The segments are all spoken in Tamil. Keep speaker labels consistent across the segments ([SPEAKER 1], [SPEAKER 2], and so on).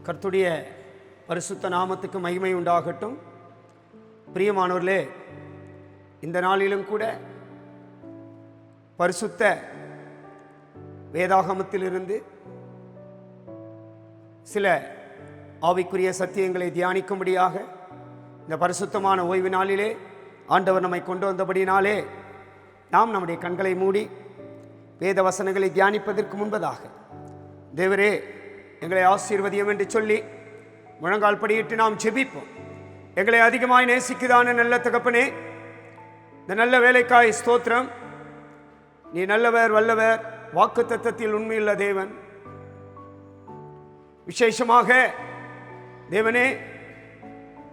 [SPEAKER 1] கர்த்தருடைய பரிசுத்த நாமத்துக்கு மகிமை உண்டாகட்டும். பிரியமானவர்களே, இந்த நாளிலும் கூட பரிசுத்த வேதாகமத்திலிருந்து சில ஆவிக்குரிய சத்தியங்களை தியானிக்கும்படியாக இந்த பரிசுத்தமான ஓய்வு நாளிலே ஆண்டவர் நம்மை கொண்டு வந்தபடினாலே நாம் நம்முடைய கண்களை மூடி வேத வசனங்களை தியானிப்பதற்கு முன்பதாக, தேவரே எங்களை ஆசீர்வதியும் என்று சொல்லி முழங்கால் படியிட்டு நாம் ஜெபிப்போம். எங்களை அதிகமாய் நேசிக்குதான நல்ல தகப்பனே, இந்த நல்ல வேலைக்காய் ஸ்தோத்திரம். நீ நல்லவர், வல்லவர், வாக்கு தத்தத்தில் உண்மையுள்ள தேவன். விசேஷமாக தேவனே,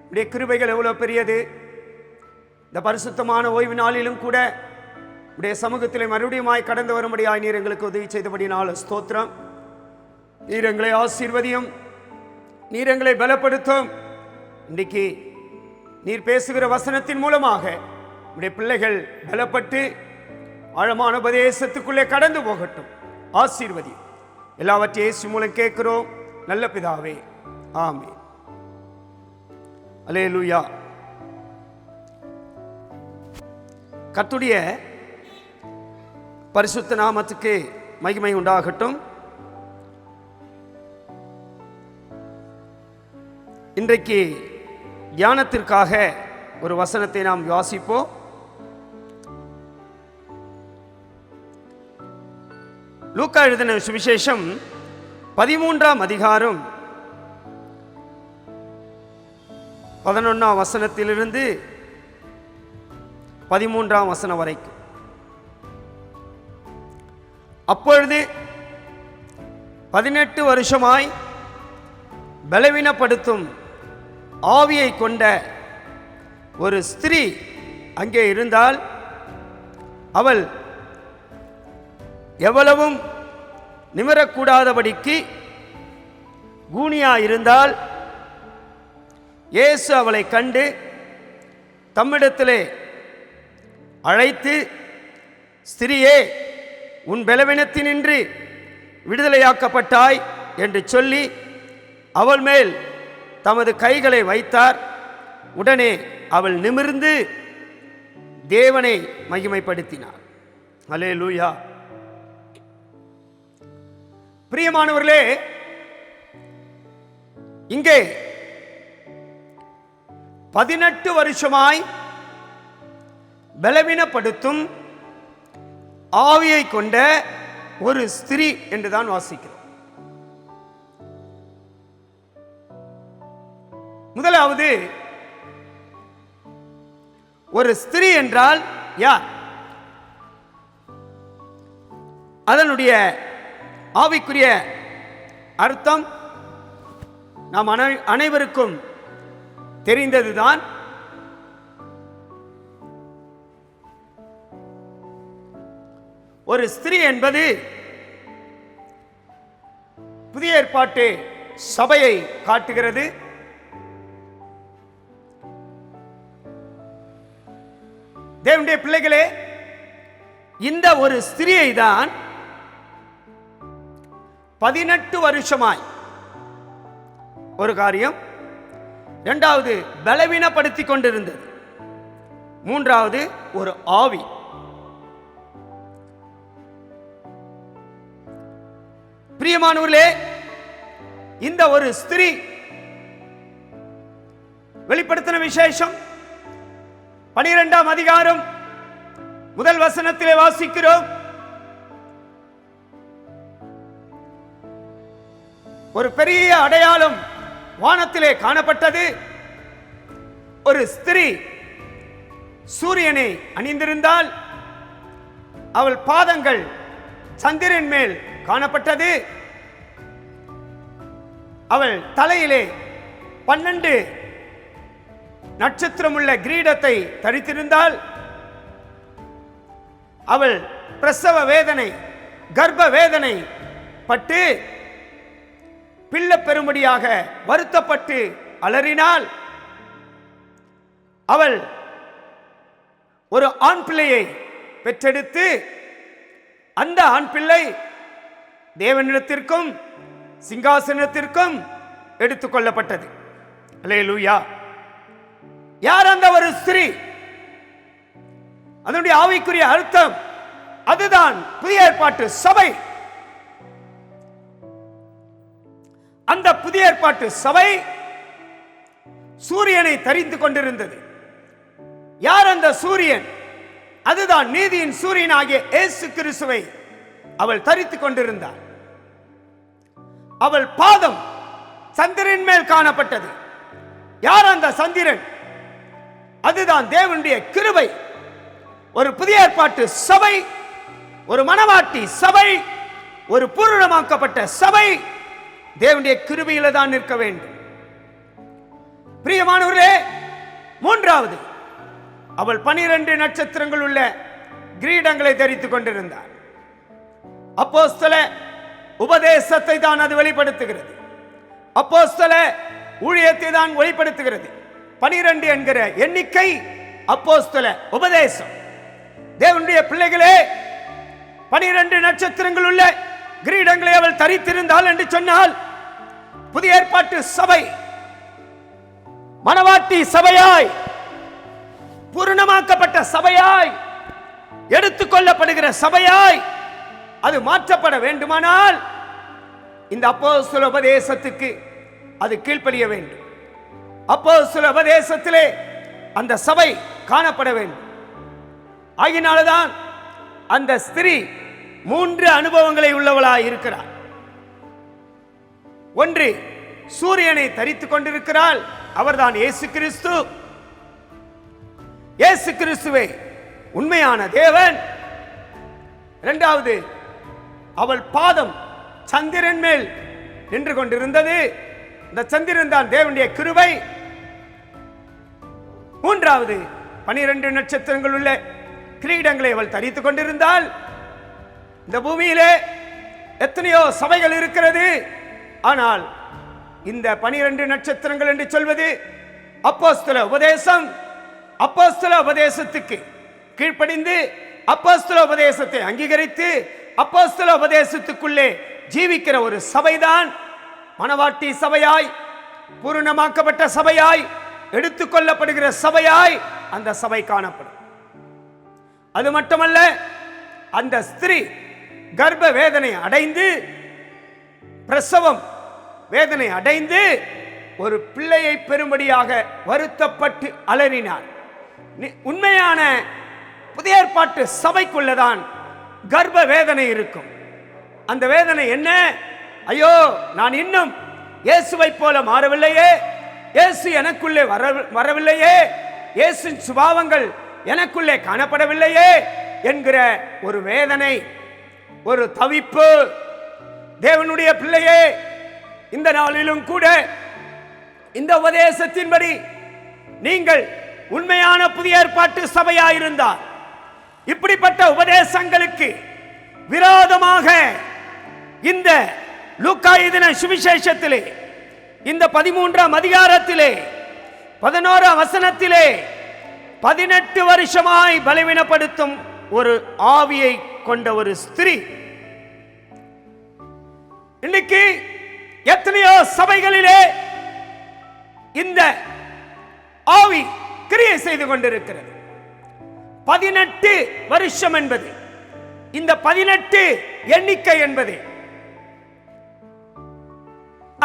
[SPEAKER 1] உடைய கிருபைகள் எவ்வளவு பெரியது. இந்த பரிசுத்தமான ஓய்வு நாளிலும் கூட உடைய சமூகத்தில் மறுபடியுமாய் கடந்து வரும்படியாய் நீர் எங்களுக்கு உதவி செய்தபடினால் ஸ்தோத்திரம். நீர் எங்களை ஆசீர்வதியும், நீர் எங்களை பலப்படுத்தும். இன்றைக்கு நீர் பேசுகிற வசனத்தின் மூலமாக உடைய பிள்ளைகள் பலப்பட்டு ஆழமான உபதேசத்துக்குள்ளே கடந்து போகட்டும். ஆசீர்வதி. எல்லாவற்றையும் இயேசு மூலம் கேட்கிறோம் நல்ல பிதாவே, ஆமென். அல்லேலூயா. கர்த்தருடைய பரிசுத்த நாமத்துக்கு மகிமை உண்டாகட்டும். இன்றைக்கு தியானத்திற்காக ஒரு வசனத்தை நாம் வாசிப்போம். லூக்கா எழுதின சுவிசேஷம் 13ஆம் அதிகாரம் 11ஆம் வசனத்திலிருந்து 13ஆம் வசனம் வரைக்கும். அப்பொழுது 18 வருஷமாய் பலவீனப்படுத்தும் ஆவியை கொண்ட ஒரு ஸ்திரீ அங்கே இருந்தால், அவள் எவ்வளவும் நிமிரக்கூடாதபடிக்கு கூனியா இருந்தால், இயேசு அவளை கண்டு தம்மிடத்திலே அழைத்து, ஸ்திரியே, உன் பலவீனத்தினின்று விடுதலையாக்கப்பட்டாய் என்று சொல்லி அவள் மேல் தமது கைகளை வைத்தார். உடனே அவள் நிமிர்ந்து தேவனை மகிமைப்படுத்தினார். அல்லேலூயா. பிரியமானவர்களே, இங்கே 18 வருஷமாய் பலவீனப்படுத்தும் ஆவியை கொண்ட ஒரு ஸ்திரீ என்றுதான் வாசிக்கிறோம். முதலாவது, ஒரு ஸ்திரீ என்றால் யார்? அதனுடைய ஆவிக்குரிய அர்த்தம் நாம் அனைவருக்கும் தெரிந்ததுதான். ஒரு ஸ்திரீ என்பது புதிய ஏற்பாட்டு சபையை காட்டுகிறது. தேவனுடைய பிள்ளைகளே, இந்த ஒரு ஸ்திரியை தான் 18 வருஷமாய் ஒரு காரியம், இரண்டாவது பலவீனப்படுத்தி கொண்டிருந்தது, மூன்றாவது ஒரு ஆவி. பிரியமானவர்களே, இந்த ஒரு ஸ்திரீ வெளிப்படுத்தின விசேஷம் 12ஆம் அதிகாரம் முதல் வசனத்திலே வாசிக்கிறோம். ஒரு பெரிய அடையாளம் வானத்திலே காணப்பட்டது. ஒரு ஸ்திரீ சூரியனை அணிந்திருந்தால், அவள் பாதங்கள் சந்திரன் மேல் காணப்பட்டது. அவள் தலையிலே 12 நட்சத்திரமுள்ள கிரீடத்தை தரித்திருந்தாள். அவள் பிரசவ வேதனை, கர்ப்ப வேதனை பட்டு பிள்ளை பெறும்படியாக வருத்தப்பட்டு அலறினாள். அவள் ஒரு ஆண் பிள்ளையை பெற்றெடுத்து அந்த ஆண் பிள்ளை தேவனிடத்திற்கும் சிங்காசனத்திற்கும் எடுத்துக்கொள்ளப்பட்டது. அல்லேலூயா. யார் அந்த ஒரு ஸ்திரீ? அதனுடைய ஆவிக்குரிய அர்த்தம் அதுதான் புதிய ஏற்பாட்டு சபை. அந்த புதிய ஏற்பாட்டு சபை சூரியனை தரித்து கொண்டிருந்தது. யார் அந்த சூரியன்? அதுதான் நீதியின் சூரியன் ஆகிய இயேசு கிறிஸ்துவை அவள் தரித்து கொண்டிருந்தாள். அவள் பாதம் சந்திரன் மேல் காணப்பட்டது. யார் அந்த சந்திரன்? அதுதான் தேவனுடைய கிருபை. ஒரு புதிய ஏற்பாட்டு சபை, ஒரு மனவாட்டி சபை, ஒரு பூரணமாக்கப்பட்ட சபை தேவனுடைய கிருபையில தான் நிற்க வேண்டும். பிரியமானவர்களே, மூன்றாவது, அவள் 12 நட்சத்திரங்கள் உள்ள கிரீடங்களை தரித்துக் கொண்டிருந்தார். அப்போஸ்தல உபதேசத்தை தான் அது வெளிப்படுத்துகிறது. அப்போஸ்தல ஊழியத்தை தான் வெளிப்படுத்துகிறது. 12 என்கிற எண்ணிக்கை அப்போஸ்தல உபதேசம். தேவனுடைய பிள்ளைகளே, 12 நட்சத்திரங்கள் உள்ள கிரீடங்களை அவள் தரித்திருந்தாள் என்று சொன்னால், புதிய ஏற்பாட்டு சபை மனவாட்டி சபையாய், பூரணமாக்கப்பட்ட சபையாய், எடுத்துக்கொள்ளப்படுகிற சபையாய் அது மாற்றப்பட வேண்டுமானால் இந்த அப்போஸ்தல உபதேசத்துக்கு அது கீழ்ப்படிய வேண்டும். அப்போஸ்தல உபதேசத்திலே அந்த சபை காணப்பட வேண்டும். ஆகினால்தான் அந்த ஸ்திரீ 3 அனுபவங்களை உள்ளவளாய் இருக்கிறார். ஒன்று, சூரியனை தரித்துக் கொண்டிருக்கிறாள். அவர்தான் இயேசு கிறிஸ்து. இயேசு கிறிஸ்துவே உண்மையான தேவன். இரண்டாவது, அவள் பாதம் சந்திரன் மேல் நின்று கொண்டிருந்தது. இந்த சந்திரன் தான் தேவனுடைய கிருபை. மூன்றாவது, 12 நட்சத்திரங்கள் உள்ள கிரீடங்களை அவள் தரித்துக் கொண்டிருந்தாள். இந்த பூமியிலே எத்தனையோ சபைகள் இருக்கிறது. ஆனால் இந்த 12 நட்சத்திரங்கள் என்று சொல்வது அப்போஸ்தல உபதேசம். அப்போஸ்தல உபதேசத்துக்கு கீழ்ப்படிந்து, அப்போஸ்தல உபதேசத்தை அங்கீகரித்து, அப்போஸ்தல உபதேசத்துக்குள்ளே ஜீவிக்கிற ஒரு சபைதான் மனவாட்டி சபையாய், பூரணமாக்கப்பட்ட சபையாய், எடுத்துக்கொள்ளப்படுகிற சபையாய் அந்த சபை காணப்படும். அது மட்டுமல்ல, அந்த ஸ்திரீ கர்ப்ப வேதனை அடைந்து, பிரசவம் வேதனை அடைந்து ஒரு பிள்ளையை பெறும்படியாக வருத்தப்பட்டு அலறினார். உண்மையான புதிய ஏற்பாட்டு சபைக்குள்ளதான் கர்ப்ப வேதனை இருக்கும். அந்த வேதனை என்ன? ஐயோ, நான் இன்னும் இயேசுவை போல மாறவில்லையே, இயேசு எனக்குள்ளே வரவில்லையே, இயேசுவின் சுபாவங்கள் எனக்குள்ளே காணப்படவில்லையே என்கிற ஒரு வேதனை, ஒரு தவிப்பு. தேவனுடைய பிள்ளையே, இந்த நாளிலும் கூட இந்த உபதேசத்தின்படி நீங்கள் உண்மையான புதிய ஏற்பாட்டு சபையாயிருந்தால், இப்படிப்பட்ட உபதேசங்களுக்கு விரோதமாக இந்த லூக்கா எழுதின சுவிசேஷத்திலே, இந்த 13ஆம் அதிகாரத்திலே 11ஆம் வசனத்திலே 18 வருஷமாய் பலவீனப்படுத்தும் ஒரு ஆவியை கொண்ட ஒரு ஸ்திரீ இன்னைக்கு எத்தனையோ சபைகளிலே இந்த ஆவி கிரியை செய்து கொண்டிருக்கிறது. 18 வருஷம் என்பது, இந்த 18 எண்ணிக்கை என்பது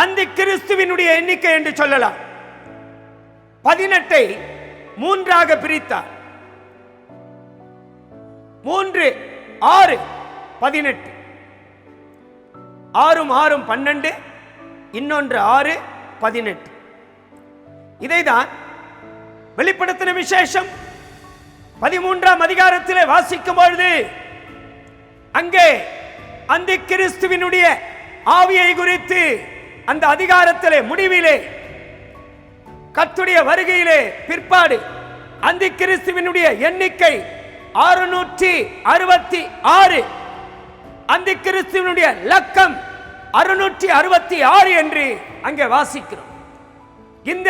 [SPEAKER 1] அந்த கிறிஸ்துவினுடைய எண்ணிக்கை என்று சொல்லலாம். 18ஐ 3ஆக பிரித்தார். 3 6 18, 6 6 12, இன்னொன்று 6 18. இதைதான் வெளிப்படுத்தின விசேஷம் 13ஆம் அதிகாரத்திலே வாசிக்கும் பொழுது அங்கே அந்த கிறிஸ்துவினுடைய ஆவியை குறித்து அந்த அதிகாரத்திலே முடிவிலே, கர்த்தருடைய வருகையிலே பிற்பாடு அந்த கிறிஸ்துவினுடைய எண்ணிக்கை 666, அந்த கிறிஸ்துவினுடைய லக்கம் 666 என்று அங்கே வாசிக்கிறோம். இந்த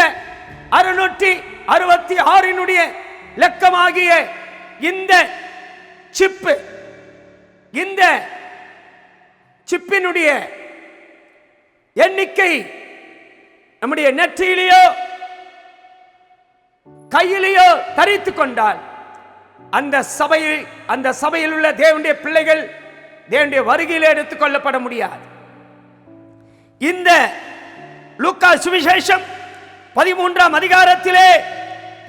[SPEAKER 1] 666 லக்கமாகிய இந்த சிப்பு, இந்த சிப்பினுடைய எண்ணிக்கை நம்முடைய நெற்றியிலேயோ கையிலேயோ தரித்துக் கொண்டால் அந்த சபையில் உள்ள தேவனுடைய பிள்ளைகள் தேவனுடைய வருகையில் எடுத்துக் கொள்ளப்பட முடியாது. இந்த லூக்கா சுவிசேஷம் 13ஆம் அதிகாரத்திலே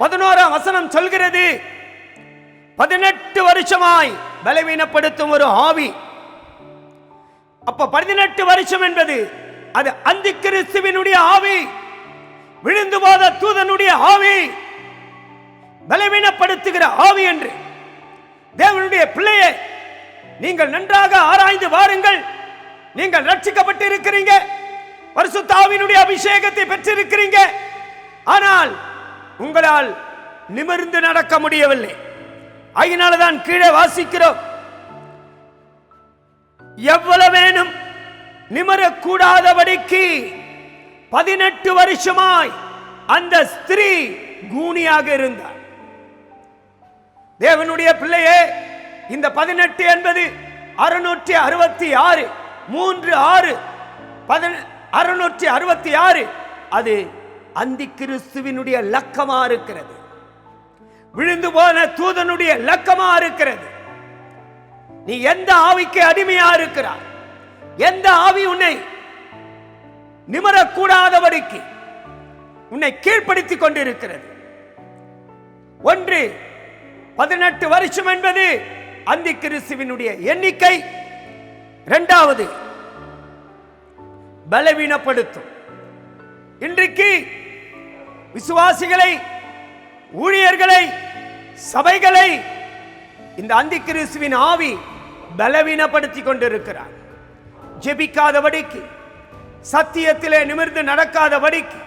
[SPEAKER 1] 11ஆம் வசனம் சொல்கிறது, 18 வருஷமாய் பலவீனப்படுத்தும் ஒரு ஆவி. அப்ப 18 வருஷம் என்பது அது அந்தி கிறிஸ்துவினுடைய ஆவி, விழுந்து போத தூதனுடைய ஆவி, பலவீனப்படுத்துகிற ஆவி என்று. தேவனுடைய பிள்ளையே, நீங்கள் நன்றாக ஆராய்ந்து வாருங்கள். நீங்கள் ரட்சிக்கப்பட்டு இருக்கிறீங்க, பரிசுத்த ஆவியினுடைய அபிஷேகத்தை பெற்றிருக்கிறீங்க. ஆனால் உங்களால் நிமிர்ந்து நடக்க முடியவில்லை. அதனால்தான் கீழே வாசிக்கிறோம், எவ்வளவேனும் நிமிரக்கூடாதபடிக்கு 18 வருஷமாய் அந்த ஸ்திரீ கூனியாக இருந்தார். தேவனுடைய பிள்ளையே, இந்த 18 என்பது 666 666 அது அந்தி கிறிஸ்துவினுடைய லக்கமா இருக்கிறது, விழுந்து போன தூதனுடைய லக்கமா இருக்கிறது. நீ எந்த ஆவிக்கு அடிமையா இருக்கிறாய்? எந்த ஆவி உன்னை நிமிரக்கூடாதபடிக்கு உன்னை கீழ்ப்படுத்திக் கொண்டிருக்கிறது? ஒன்று, 18 வருஷம் என்பது அந்தி கிறிஸ்துவினுடைய எண்ணிக்கை. இரண்டாவது, பலவீனப்படுத்தும். இன்றைக்கு விசுவாசிகளை, ஊழியர்களை, சபைகளை இந்த அந்தி கிறிஸ்துவின் ஆவி பலவீனப்படுத்திக் கொண்டிருக்கிறார். ஜெபிக்காதபடிக்கு, சத்தியத்திலே நிமிர்ந்து நடக்காதபடிக்கு,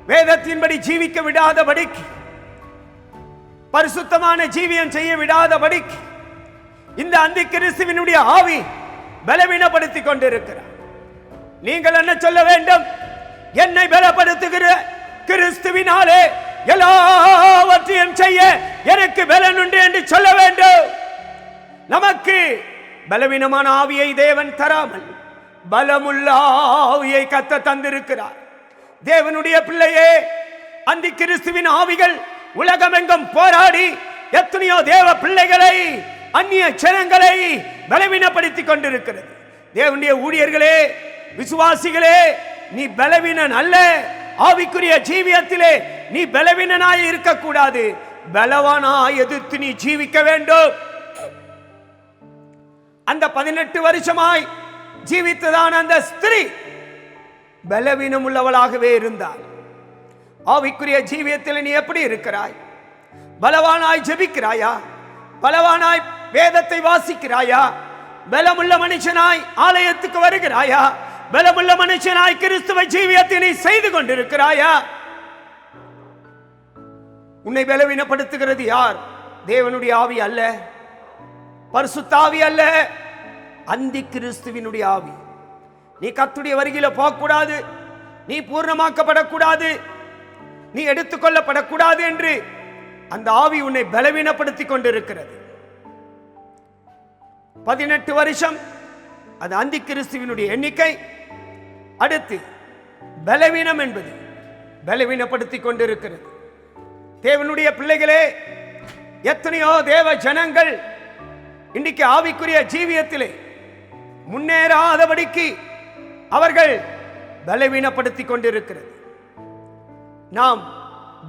[SPEAKER 1] வேதத்தின்படி ஜீவிக்க விடாதபடிக்கு, பரிசுத்தமான ஜீவியம் செய்ய விடாதபடிக்கு இந்த அந்தி கிறிஸ்துவினுடைய ஆவி பலவீனப்படுத்திக் கொண்டிருக்கிறார். நீங்கள் என்ன சொல்ல வேண்டும்? என்னை பலப்படுத்துகிற கிறிஸ்துவினாலே எல்லாவற்றையும் செய்ய எனக்கு பலன் உண்டு என்று சொல்ல வேண்டும். நமக்கு பலவீனமான ஆவியை தேவன் தராமல் பலமுள்ள ஆவியை கர்த்தர் தந்திருக்கிறார். தேவனுடைய பிள்ளையே, அந்தி கிறிஸ்துவின் ஆவிகள் உலகமெங்கும் போராடி எத்தனையோ தேவ பிள்ளைகளை, அந்நிய ஜனங்களை பலவீனப்படுத்திக் கொண்டிருக்கிறது. தேவனுடைய ஊழியர்களே, விசுவாசிகளே, நீ பலவீனன் அல்ல. ஆவிக்குரிய ஜீவியத்திலே நீ பலவீனனாய் இருக்கக்கூடாது, பலவானாய் எதிர்த்து நீ ஜீவிக்க வேண்டும். அந்த 18 வருஷமாய் ஜீவித்ததான அந்த ஸ்திரீ பலவீனம் உள்ளவளாகவே இருந்தாள். ஆவிக்குரிய ஜீவியத்தில் நீ எப்படி இருக்கிறாய்? பலவானாய் ஜெபிக்கிறாயா? பலவானாய் வேதத்தை வாசிக்கிறாயா? பலமுள்ள மனுஷனாய் ஆலயத்துக்கு வருகிறாயா? பலமுள்ள மனுஷனாய் கிறிஸ்துவ ஜீவியத்தை நீ செய்து கொண்டிருக்கிறாயா? உன்னை பலவீனப்படுத்துகிறது யார்? தேவனுடைய ஆவி அல்ல, பரிசுத்த ஆவி அல்ல, அந்தி கிறிஸ்துவினுடைய ஆவி. நீ கர்த்தருடைய வருகையில போகக்கூடாது, நீ பூர்ணமாக்கப்படக்கூடாது, நீ எடுத்துக்கொள்ளப்படக்கூடாது என்று அந்த ஆவி உன்னை பலவீனப்படுத்திக் கொண்டிருக்கிறது. 18 வருஷம் அது அந்தி கிறிஸ்துவினுடைய எண்ணிக்கை. அடுத்து பலவீனம் என்பது பலவீனப்படுத்திக் கொண்டிருக்கிறது. தேவனுடைய பிள்ளைகளே, எத்தனையோ தேவ ஜனங்கள் இன்றைக்கு ஆவிக்குரிய ஜீவியத்திலே முன்னேறாதபடிக்கு அவர்கள் பலவீனப்படுத்திக் கொண்டிருக்கிறது. நாம்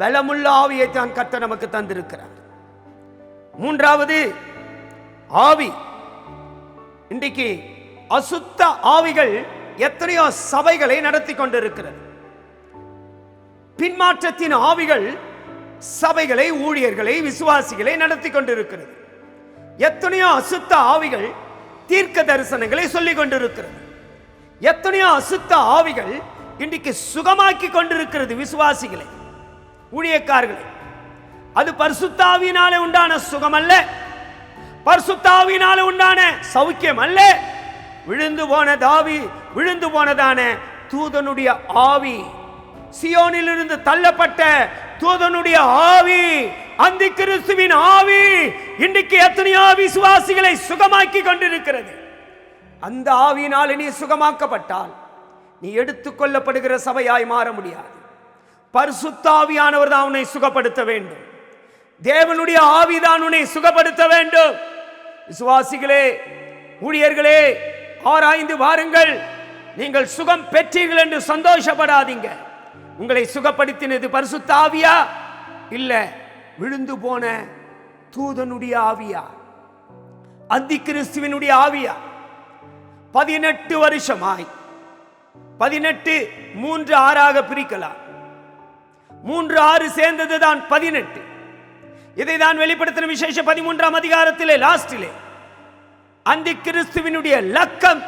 [SPEAKER 1] பலமுள்ள ஆவியை தான் கர்த்தர் நமக்கு தந்திருக்கிறார். மூன்றாவது, ஆவி. இன்றைக்கு அசுத்த ஆவிகள் எத்தனையோ சபைகளை நடத்தி கொண்டிருக்கிறது. பின்மாற்றத்தின் ஆவிகள் சபைகளை, ஊழியர்களை, விசுவாசிகளை நடத்தி கொண்டிருக்கிறது. எத்தனையோ அசுத்த ஆவிகள் தீர்க்க தரிசனங்களை சொல்லிக் கொண்டிருக்கிறது. எத்தனையோ அசுத்த ஆவிகள் இன்றைக்கு சுகமாக்கி கொண்டிருக்கிறது விசுவாசிகளை, ஊழியக்காரர்களை. அது பரிசுத்த ஆவியினாலே உண்டான சுகம் அல்ல, பரிசுத்த ஆவியினாலே உண்டான சௌக்கியம் அல்ல. விழுந்து போனதான தூதனுடைய ஆவி, சியோனிலிருந்து தள்ளப்பட்ட தூதனுடைய ஆவி, அந்தி கிறிஸ்துவின் ஆவி இன்றைக்கு எத்தனையோ விசுவாசிகளை சுகமாக்கி கொண்டிருக்கிறது. அந்த ஆவியினால் நீ சுகமாக்கப்பட்டால் நீ எடுத்துக்கொள்ளப்படுகிற சபையாய் மாற முடியாது. பரிசுத்த ஆவியானவர் தான் உன்னை சுகப்படுத்த வேண்டும். தேவனுடைய ஆவிதான் உன்னை சுகப்படுத்த வேண்டும். விசுவாசிகளே, ஊழியர்களே, ஆராய்ந்து பாருங்கள். நீங்கள் சுகம் பெற்றீர்கள் என்று சந்தோஷப்படாதீங்க. உங்களை சுகப்படுத்தினது பரிசுத்த ஆவியா இல்ல விழுந்து போன தூதனுடைய ஆவியா, அந்தி கிறிஸ்துவினுடைய ஆவியா? 18 வருஷமாய் 18 3 6 பிரிக்கலாம். 3 6 சேர்ந்ததுதான் 18. இதை தான் வெளிப்படுத்தின விசேஷ 13ஆம் அதிகாரத்திலே லாஸ்டிலே அந்தி கிறிஸ்துவினுடைய லக்கம்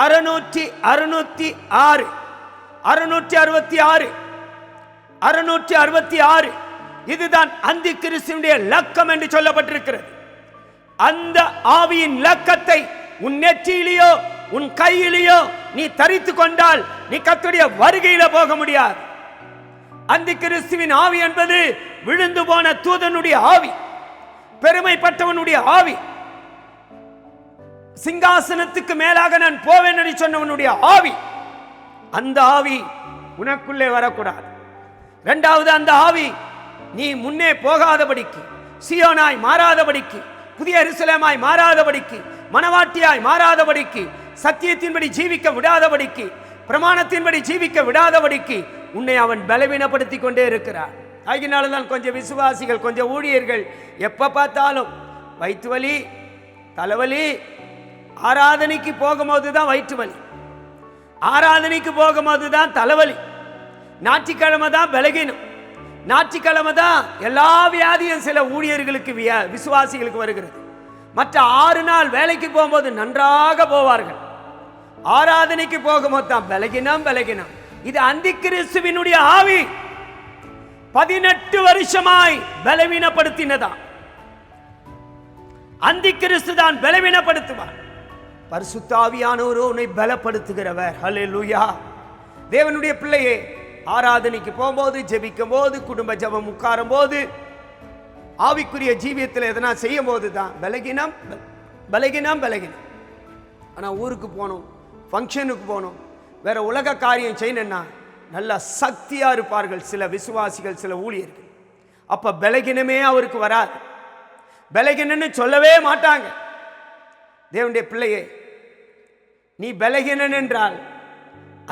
[SPEAKER 1] 666. இதுதான் அந்தி கிறிஸ்துவினுடைய லக்கம் என்று சொல்லப்பட்டிருக்கிறது. அந்த ஆவியின் லக்கத்தை உன் நெற்றியிலேயோ உன் கையிலேயோ நீ தரித்து கொண்டால் நீ கர்த்தருடைய வருகையில போக முடியாது. அந்தி கிறிஸ்துவின் ஆவி என்பது விழுந்து போன தூதனுடைய ஆவி, பெருமைப்பட்டவனுடைய ஆவி, சிங்காசனத்துக்கு மேலாக நான் போவேன் என்று சொன்னவனுடைய ஆவி. அந்த ஆவி உனக்குள்ளே வரக்கூடாது. இரண்டாவது, அந்த ஆவி நீ முன்னே போகாதபடிக்கு, சியோனாய் மாறாதபடிக்கு, புதிய எருசலேமாய் மாறாதபடிக்கு, மனவாட்டியாய் மாறாதபடிக்கு, சத்தியத்தின்படி ஜீவிக்க விடாதபடிக்கு, பிரமாணத்தின்படி ஜீவிக்க விடாதபடிக்கு உன்னை அவன் பலவீனப்படுத்தி கொண்டே இருக்கிறார். ஆகினால்தான் கொஞ்சம் விசுவாசிகள், கொஞ்சம் ஊழியர்கள் எப்ப பார்த்தாலும் வயிற்று வலி, தலைவலி, ஆராதனைக்கு போகும்போது தான் வயிற்று வலி, ஆராதனைக்கு போகும்போது தான் தலைவலி, ஞாயிற்றுக்கிழமை தான் பலகீனம், ஞாயிற்றுக்கிழமை தான் எல்லா வியாதியும் சில ஊழியர்களுக்கு விசுவாசிகளுக்கு வருகிறது. மற்ற 6 நாள் வேலைக்கு போகும்போது நன்றாக போவார்கள், ஆராதனைக்கு போகும்போது தான் பலகீனம் பலகீனம். இது அந்தி கிறிஸ்துவினுடைய ஆவி 18 வருஷமாய் பலவீனப்படுத்தினதா. அந்தி கிறிஸ்து தான் பலவீனப்படுத்துவார். பரிசுத்த ஆவியானவர் உன்னை பலப்படுத்துகிறவர். ஹல்லேலூயா. தேவனுடைய பிள்ளையே, ஆராதனைக்கு போகும்போது, ஜெபிக்கும் போது, குடும்ப ஜெபம் உட்காரும் போது, ஆவிக்குரிய ஜீவியத்தில் எதனா செய்யும் போது தான் பலகீனம் பலகீனம் பலகீனம். ஆனால் ஊருக்கு போனோம், ஃபங்க்ஷனுக்கு போனோம், வேற உலக காரியம் செய்யணும்னா நல்ல சக்தியா இருப்பார்கள் சில விசுவாசிகள், சில ஊழியர்கள். அப்ப பலகீனமே அவருக்கு வராது, பலகீனன்னு சொல்லவே மாட்டாங்க. தேவனுடைய பிள்ளையே, நீ பலகீனன் என்றால்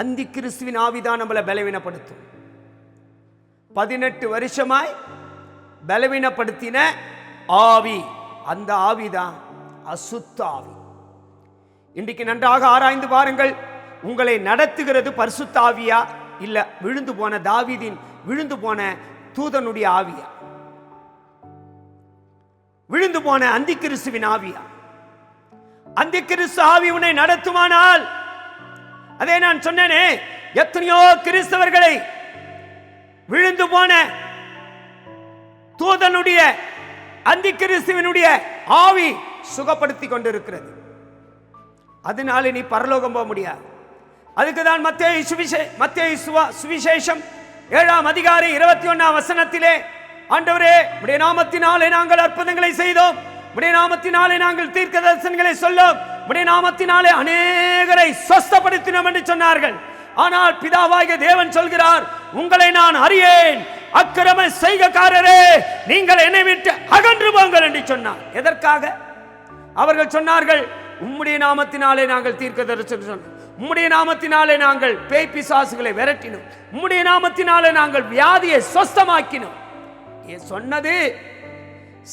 [SPEAKER 1] அந்தி கிறிஸ்துவின் ஆவிதான் நம்மளை பலவீனப்படுத்தும். 18 வருஷமாய் பலவீனப்படுத்தின ஆவி, அந்த ஆவிதான் அசுத்த ஆவி. இன்றைக்கு நன்றாக ஆராய்ந்து பாருங்கள். உங்களை நடத்துகிறது பரிசுத்த ஆவியா இல்ல விழுந்து போன தாவீதின் விழுந்து போன தூதனுடைய ஆவியா? விழுந்து போன அந்தி கிறிஸ்துவின் ஆவியா? அந்தி கிறிஸ்து ஆவி உன்னை நடத்துமானால், அதே நான் சொன்னேனே, எத்தனையோ கிறிஸ்தவர்களை விழுந்து போன தூதனுடைய அந்தி கிறிஸ்துவினுடைய ஆவி சுகப்படுத்தி கொண்டிருக்கிறது. அதனால நீ பரலோகம் போக முடியாது. அதுக்குதான் மத்தேயு சுவிசேஷம் 7ஆம் அதிகாரம் 21ஆம் வசனத்திலே, ஆண்டவரே உம்முடைய நாமத்தினாலே நாங்கள் அற்புதங்களை செய்தோம், உம்முடைய நாமத்தினாலே நாங்கள் தீர்க்க தரிசனங்களை சொல்லோம், உம்முடைய நாமத்தினாலே அநேகரை சொஸ்தப்படுத்தினோம் என்று சொன்னார்கள். ஆனால் பிதாவாகிய தேவன் சொல்கிறார், உங்களை நான் அறியேன், அக்கிரம செய்கைக்காரரே, நீங்கள் என்னை விட்டு அகன்று போங்கள் என்று சொன்னார். எதற்காக? அவர்கள் சொன்னார்கள், உம்முடைய நாமத்தினாலே நாங்கள் தீர்க்க தரிசனம் சொன்னோம், உம்முடைய நாமத்தினாலே நாங்கள் பேய் பிசாசுகளை விரட்டினோம், உம்முடைய நாமத்தினாலே நாங்கள் வியாதியை சொஸ்தமாக்கினோம். சொன்னது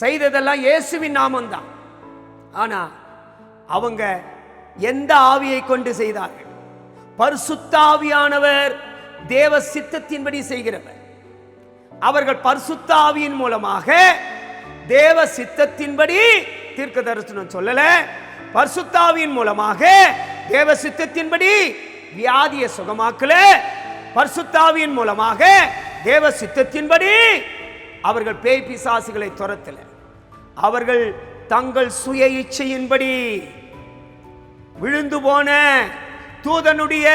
[SPEAKER 1] செய்ததெல்லாம் இயேசுவின் நாமம்தான். ஆனா அவங்க எந்த ஆவியை கொண்டு செய்தார்கள்? பரிசுத்த ஆவியானவர் தேவ சித்தத்தின்படி செய்கிறவர். அவர்கள் பரிசுத்த ஆவியின் மூலமாக தேவ சித்தத்தின்படி தீர்க்க தரிசனம் சொல்லல, பரிசுத்த ஆவியின் மூலமாக தேவ சித்தத்தின்படி வியாதியை சுகமாக்கல, பரிசுத்த ஆவியின் மூலமாக தேவ சித்தத்தின்படி அவர்கள் பேய் பிசாசுகளை துரத்தல. அவர்கள் தங்கள் சுய இச்சையின்படி விழுந்து போன தூதனுடைய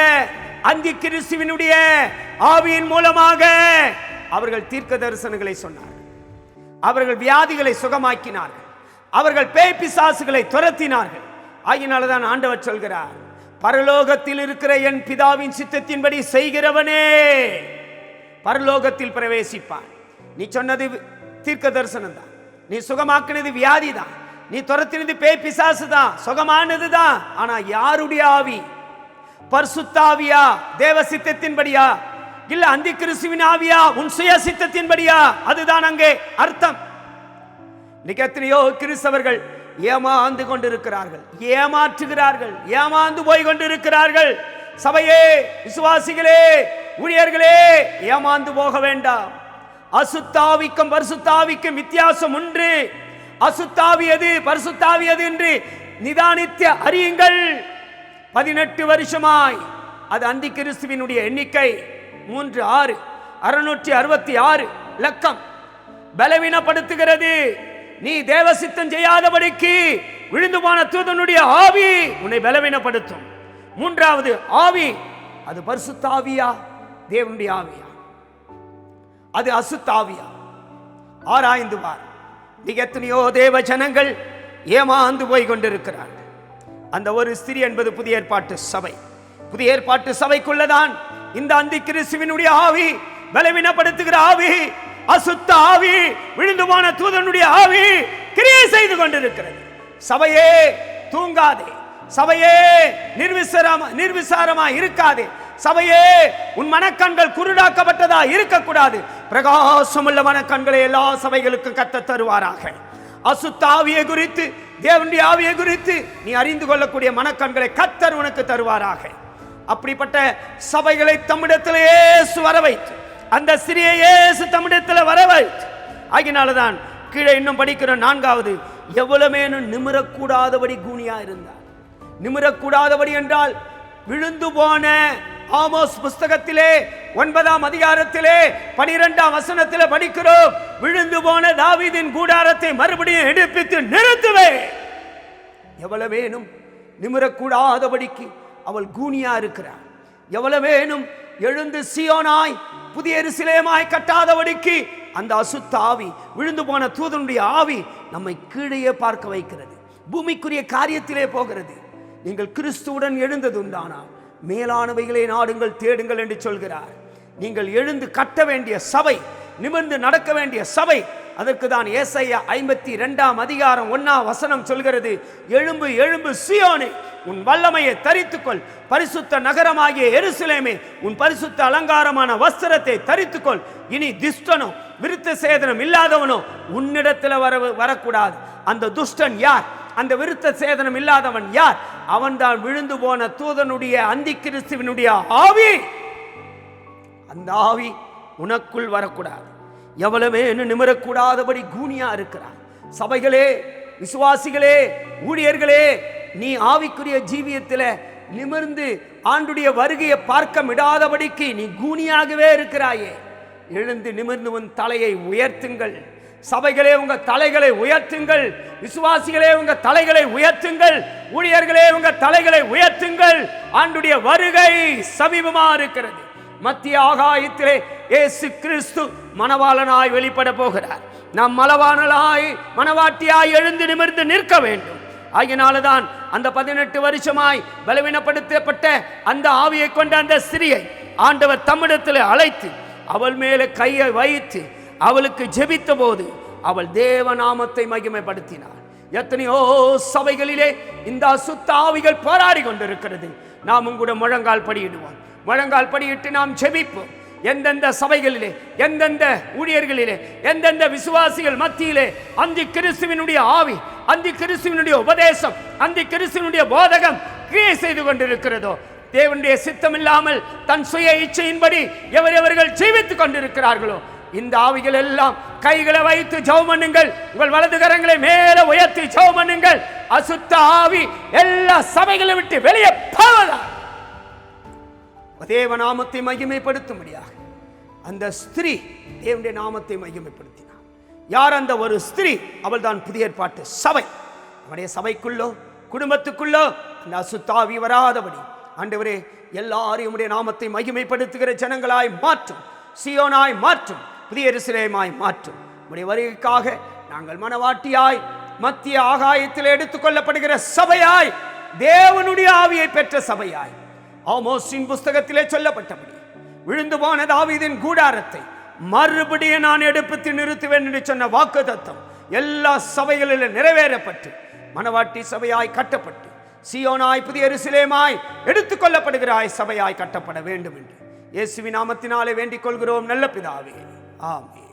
[SPEAKER 1] அந்தி கிறிஸ்துவினுடைய ஆவியின் மூலமாக அவர்கள் தீர்க்க தரிசனங்களை சொன்னார்கள், அவர்கள் வியாதிகளை சுகமாக்கினார்கள், அவர்கள் பேய் பிசாசுகளை துரத்தினார்கள். ஆகினால்தான் ஆண்டவர் சொல்கிறார், பரலோகத்தில் இருக்கிற என் பிதாவின் சித்தத்தின்படி செய்கிறவனே பரலோகத்தில் பிரவேசிப்பான். நீ சொன்னது தீர்க்க தரிசனம் தான், நீ சுகமாக்குனது வியாதி தான், நீ துரத்தினது பேய் பிசாசு தான், சுகமானது தான். ஆனா யாருடைய ஆவி? பரிசுத்தாவியா? தேவ சித்தத்தின்படியா? இல்ல அந்தி கிறிஸ்துவின் ஆவியா? உன் சுய சித்தத்தின்படியா? அதுதான் அங்கே அர்த்தம். இன்னைக்கு எத்தனையோ கிறிஸ்தவர்கள் ஏமாந்து கொண்டிருக்கிறார்கள், ஏமாற்றுகிறார்கள், ஏமாந்து போய் கொண்டிருக்கிறார்கள். சபையே, விசுவாசிகளே, ஊழியர்களே, ஏமாந்து போக வேண்டாம். அசுத்தாவிக்கும் பரிசுத்தாவிக்கும் வித்தியாசம் உண்டு. அசுத்தாவியது பரிசுத்தாவியது என்று நிதானித்து அறியுங்கள். 18 வருஷமாய் அது அந்தி கிறிஸ்துவினுடைய எண்ணிக்கை 36 666 லக்கம் பலவீனப்படுத்துகிறது. நீ தேவ சித்தம் செய்யாதபடிக்கு விழுந்து போன தூதனுடைய ஆவி உன்னை பலவீனப்படுத்தும். மூன்றாவது ஆவி, அது பரிசுத்தாவியா தேவனுடைய ஆவியா? அது அசுத்தாவியா? ஆராய்ந்து பார். நீ எத்தனையோ தேவ ஜனங்கள் ஏமாந்து போய் கொண்டிருக்கிறார்கள். அந்த ஒரு ஸ்திரீ என்பது புதிய ஏற்பாட்டு சபை. புதிய ஏற்பாட்டு சபைக்குள்ளதான் இந்த அந்தி கிறிஸ்துவினுடைய ஆவி, பலவீனப்படுத்துகிற ஆவி, அசுத்த ஆவி, விழுந்து போன தூதனுடைய ஆவி கிரியை செய்து கொண்டிருக்கிறது. சபையே தூங்காதே, சபையே நிர்விசாரமா இருக்காதே, சபையே உன் மனக்கண்கள் குருடாக்கப்பட்டதா இருக்கக்கூடாது. பிரகாசமுள்ள மனக்கண்களை எல்லா சபைகளுக்கும் கர்த்தர் தருவாராக. அசுத்த ஆவியை குறித்து, தேவனுடைய ஆவியை குறித்து நீ அறிந்து கொள்ளக்கூடிய மனக்கண்களை கர்த்தர் உனக்கு தருவாராக. அப்படிப்பட்ட சபைகளை தம்மிடத்தில் இயேசு வர வைத்து, அந்த சிறியை இயேசு தம்மிடத்தில் வர வைத்து, ஆகினால்தான் கீழே இன்னும் படிக்கிறோம். 4வது, எவ்வளவேனும் நிமிரக்கூடாதபடி கூனியா இருந்தார். நிமிரக்கூடாதபடி என்றால் விழுந்து போன ஆமோஸ் புஸ்தகத்திலே 9ஆம் அதிகாரத்திலே 12ஆம் வசனத்திலே படிக்கிறோம். விழுந்து போன தாவீதின் கூடாரத்தை மறுபடியும் எடுப்பித்து நிறுத்துவே. எவ்வளவேனும் நிமிரக்கூடாதபடிக்கு அவள் கூனியா இருக்கிறார். எவ்வளவேனும் எழுந்து சீயோனாய் புதிய எருசலேமாய் கட்டாதபடிக்கு அந்த அசுத்த ஆவி, விழுந்து போன தூதனுடைய ஆவி நம்மை கீழே பார்க்க வைக்கிறது, பூமிக்குரிய காரியத்திலே போகிறது. நீங்கள் கிறிஸ்துவுடன் எழுந்ததுண்டானா மேலானவைகளை நாடுங்கள், தேடுங்கள் என்று சொல்கிறார். நீங்கள் எழுந்து கட்ட வேண்டிய சபை, நிமிர்ந்து நடக்க வேண்டிய சபை. அதற்கு தான் ஏசாயா 52ஆம் அதிகாரம் 1ஆம் வசனம் சொல்கிறது, எழும்பு எழும்பு சீயோனே, உன் வல்லமையை தரித்துக்கொள், பரிசுத்த நகரமாகிய எருசலேமே, உன் பரிசுத்த அலங்காரமான வஸ்திரத்தை தரித்துக்கொள். இனி துஷ்டனோ விருத்த சேதனம் இல்லாதவனோ உன்னிடத்தில் வரக்கூடாது. அந்த துஷ்டன் யார்? அந்த விருத்த சேதனம் இல்லாதவன் யார்? அவன்தான் விழுந்து போன தூதனுடைய அந்தி கிறிஸ்துவினுடைய ஆவி. அந்த ஆவி உனக்குள் வரக்கூடாது. எவ்வளவே நிமிரக்கூடாதபடி கூனியா இருக்கிறார். சபைகளே, விசுவாசிகளே, ஊழியர்களே, நீ ஆவிக்குரிய ஜீவியத்தில் நிமிர்ந்து ஆண்டுடைய வருகையை பார்க்க விடாதபடிக்கு நீ கூனியாகவே இருக்கிறாயே. எழுந்து நிமிர்ந்து உன் தலையை உயர்த்துங்கள். சபைகளே, உங்க தலைகளை உயர்த்துங்கள். விசுவாசிகளே, உங்க தலைகளை உயர்த்துங்கள். ஊழியர்களே, உங்க தலைகளை உயர்த்துங்கள். ஆண்டுடைய வருகை சமீபமா இருக்கிறது. மத்திய ஆகாயத்திலே இயேசு கிறிஸ்து மணவாளனாய் வெளிப்பட போகிறார். நாம் மணவாட்டியாய் எழுந்து நிமிர்ந்து நிற்க வேண்டும். ஆகினால்தான் அந்த 18 வருஷமாய் பலவீனப்படுத்தப்பட்ட அந்த ஆவியை கொண்ட அந்த ஸ்திரியை ஆண்டவர் தம்மிடத்தில் அழைத்து அவள் மேலே கையை வைத்து அவளுக்கு ஜெபித்த போது அவள் தேவ நாமத்தை மகிமைப்படுத்தினார். எத்தனையோ சபைகளிலே இந்த அசுத்த ஆவிகள் போராடி கொண்டிருக்கிறது. நாமும் கூட முழங்கால் படியிடுவோம். முழங்கால் படியிட்டு நாம் ஜெபிப்போம். எந்தெந்த சபைகளிலே, எந்தெந்த ஊழியர்களிலே, எந்தெந்த விசுவாசிகள் மத்தியிலே அந்தி கிறிஸ்துவினுடைய ஆவி, அந்தி கிறிஸ்துவினுடைய உபதேசம், அந்தி கிறிஸ்துவினுடைய போதகம் கிரியை செய்து கொண்டிருக்கிறதோ, தேவனுடைய சித்தம் இல்லாமல் தன் சுய இச்சையின்படி எவரவர்கள் ஜீவித்துக் கொண்டிருக்கிறார்களோ, இந்த ஆவிகள் எல்லாம் கைகளை வைத்து ஜெபம் பண்ணுங்கள். உங்கள் வலது கரங்களை மேலே உயர்த்தி ஜெபம் பண்ணுங்கள். அசுத்த ஆவி எல்லா சபைகளை விட்டு வெளியே போவதா தேவ நாமத்தை மகிமைப்படுத்தும்படியாக அந்த ஸ்திரீ தேவனுடைய நாமத்தை மகிமைப்படுத்தினார். யார் அந்த ஒரு ஸ்திரீ? அவள் தான் புதிய ஏற்பாட்டு சபை. நம்முடைய சபைக்குள்ளோ குடும்பத்துக்குள்ளோ அந்த அசுத்தாவி வராதபடி ஆண்டவரே எல்லாரையும் உடைய நாமத்தை மகிமைப்படுத்துகிற ஜனங்களாய் மாற்றும், சீயோனாய் மாற்றும், புதிய எருசலேமாய் மாற்றும். உடைய வருகைக்காக நாங்கள் மனவாட்டியாய் மத்திய ஆகாயத்தில் எடுத்துக்கொள்ளப்படுகிற சபையாய் தேவனுடைய ஆவியை பெற்ற சபையாய், ஆமோஸின் புஸ்தகத்திலே சொல்லப்பட்டபடி விழுந்து போன தாவீதின் கூடாரத்தை மறுபடியும் நான் எடுப்பித்து நிறுத்துவேன் என்று சொன்ன வாக்குத்தத்தம் எல்லா சபைகளிலும் நிறைவேறப்பட்டு மணவாட்டி சபையாய் கட்டப்பட்டு சீயோனாய் புதிய எருசலேமாய் எடுத்துக்கொள்ளப்படுகிறாய் சபையாய் கட்டப்பட வேண்டும் என்று இயேசுவின் நாமத்தினாலே வேண்டிக் கொள்கிறோம் நல்ல பிதாவே, ஆமென்.